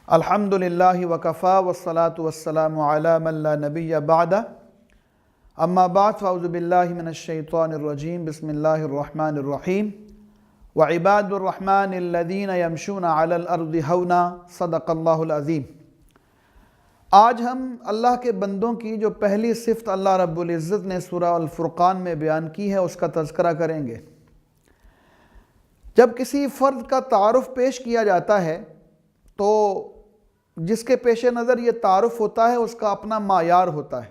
الحمدللہ وکفا والصلاة والسلام علی من لا نبی بعد اما بعد فاعوذ باللہ من الشیطان الرجیم بسم اللہ الرحمن الرحیم وعباد الرحمن الذین یمشون علی الارض ہونا صدق اللہ العظیم۔ آج ہم اللہ کے بندوں کی جو پہلی صفت اللہ رب العزت نے سورہ الفرقان میں بیان کی ہے اس کا تذکرہ کریں گے۔ جب کسی فرد کا تعارف پیش کیا جاتا ہے تو جس کے پیش نظر یہ تعارف ہوتا ہے اس کا اپنا معیار ہوتا ہے۔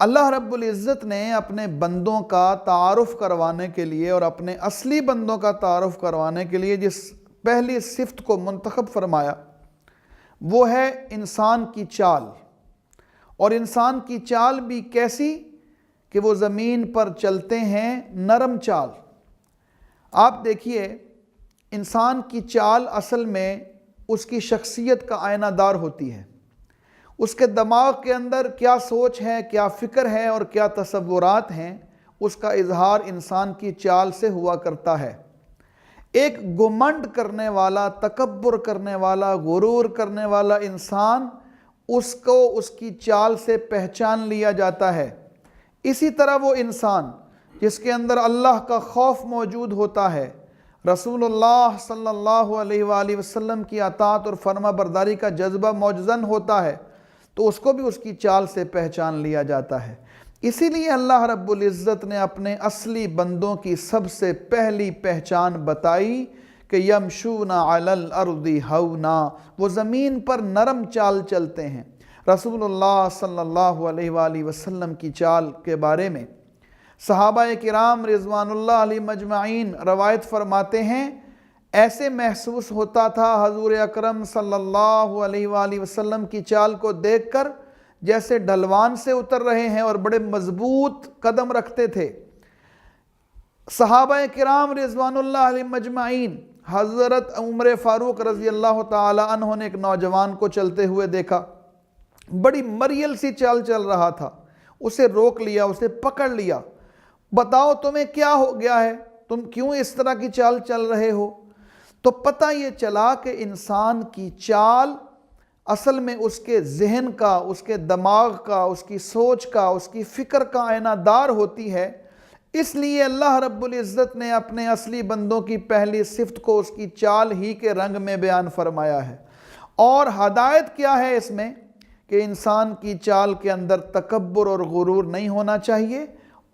اللہ رب العزت نے اپنے بندوں کا تعارف کروانے کے لیے اور اپنے اصلی بندوں کا تعارف کروانے کے لیے جس پہلی صفت کو منتخب فرمایا وہ ہے انسان کی چال، اور انسان کی چال بھی کیسی کہ وہ زمین پر چلتے ہیں نرم چال۔ آپ دیکھیے انسان کی چال اصل میں اس کی شخصیت کا آئینہ دار ہوتی ہے۔ اس کے دماغ کے اندر کیا سوچ ہے، کیا فکر ہے اور کیا تصورات ہیں، اس کا اظہار انسان کی چال سے ہوا کرتا ہے۔ ایک گھمنڈ کرنے والا، تکبر کرنے والا، غرور کرنے والا انسان اس کو اس کی چال سے پہچان لیا جاتا ہے۔ اسی طرح وہ انسان جس کے اندر اللہ کا خوف موجود ہوتا ہے، رسول اللہ صلی اللہ علیہ وآلہ وسلم کی اطاعت اور فرما برداری کا جذبہ موجزن ہوتا ہے تو اس کو بھی اس کی چال سے پہچان لیا جاتا ہے۔ اسی لیے اللہ رب العزت نے اپنے اصلی بندوں کی سب سے پہلی پہچان بتائی کہ یمشون علی الارض ہونا، وہ زمین پر نرم چال چلتے ہیں۔ رسول اللہ صلی اللہ علیہ وآلہ وسلم کی چال کے بارے میں صحابہ کرام رضوان اللہ علیہ مجمعین روایت فرماتے ہیں، ایسے محسوس ہوتا تھا حضور اکرم صلی اللہ علیہ وآلہ وسلم کی چال کو دیکھ کر جیسے ڈھلوان سے اتر رہے ہیں، اور بڑے مضبوط قدم رکھتے تھے۔ صحابہ کرام رضوان اللہ علیہ مجمعین، حضرت عمر فاروق رضی اللہ تعالی عنہ نے ایک نوجوان کو چلتے ہوئے دیکھا، بڑی مریل سی چال چل رہا تھا، اسے روک لیا، اسے پکڑ لیا۔ بتاؤ تمہیں کیا ہو گیا ہے، تم کیوں اس طرح کی چال چل رہے ہو؟ تو پتہ یہ چلا کہ انسان کی چال اصل میں اس کے ذہن کا، اس کے دماغ کا، اس کی سوچ کا، اس کی فکر کا آئینہ دار ہوتی ہے۔ اس لیے اللہ رب العزت نے اپنے اصلی بندوں کی پہلی صفت کو اس کی چال ہی کے رنگ میں بیان فرمایا ہے۔ اور ہدایت کیا ہے اس میں کہ انسان کی چال کے اندر تکبر اور غرور نہیں ہونا چاہیے،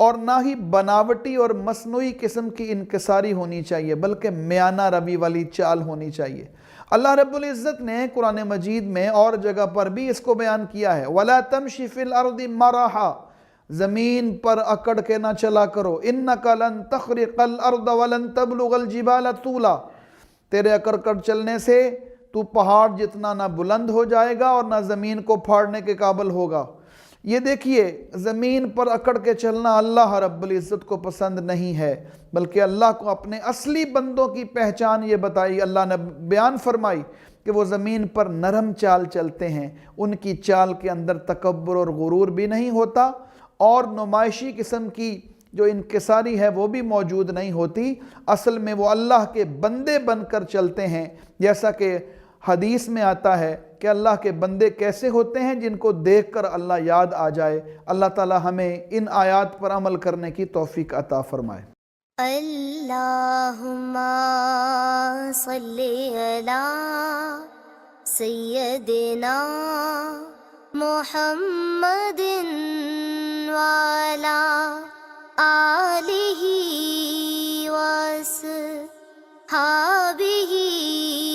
اور نہ ہی بناوٹی اور مصنوعی قسم کی انکساری ہونی چاہیے، بلکہ میانہ روی والی چال ہونی چاہیے۔ اللہ رب العزت نے قرآن مجید میں اور جگہ پر بھی اس کو بیان کیا ہے، وَلَا تَمْشِ فِي الْأَرْضِ مَرَحًا، زمین پر اکڑ کے نہ چلا کرو، إِنَّكَ لَن تَخْرِقَ الْأَرْضَ وَلَن تَبْلُغَ الْجِبَالَ طُولًا، تیرے اکڑ کر چلنے سے تو پہاڑ جتنا نہ بلند ہو جائے گا اور نہ زمین کو پھاڑنے کے قابل ہوگا۔ یہ دیکھیے زمین پر اکڑ کے چلنا اللہ رب العزت کو پسند نہیں ہے، بلکہ اللہ کو اپنے اصلی بندوں کی پہچان یہ بتائی، اللہ نے بیان فرمائی کہ وہ زمین پر نرم چال چلتے ہیں، ان کی چال کے اندر تکبر اور غرور بھی نہیں ہوتا، اور نمائشی قسم کی جو انکساری ہے وہ بھی موجود نہیں ہوتی۔ اصل میں وہ اللہ کے بندے بن کر چلتے ہیں، جیسا کہ حدیث میں آتا ہے کہ اللہ کے بندے کیسے ہوتے ہیں جن کو دیکھ کر اللہ یاد آ جائے۔ اللہ تعالی ہمیں ان آیات پر عمل کرنے کی توفیق عطا فرمائے۔ اللہم صلی علی سیدنا محمد وعلی آلہ وصحبہ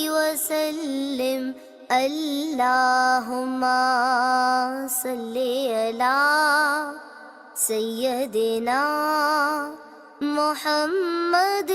وسلم۔ اللہم صلی علی سیدنا محمد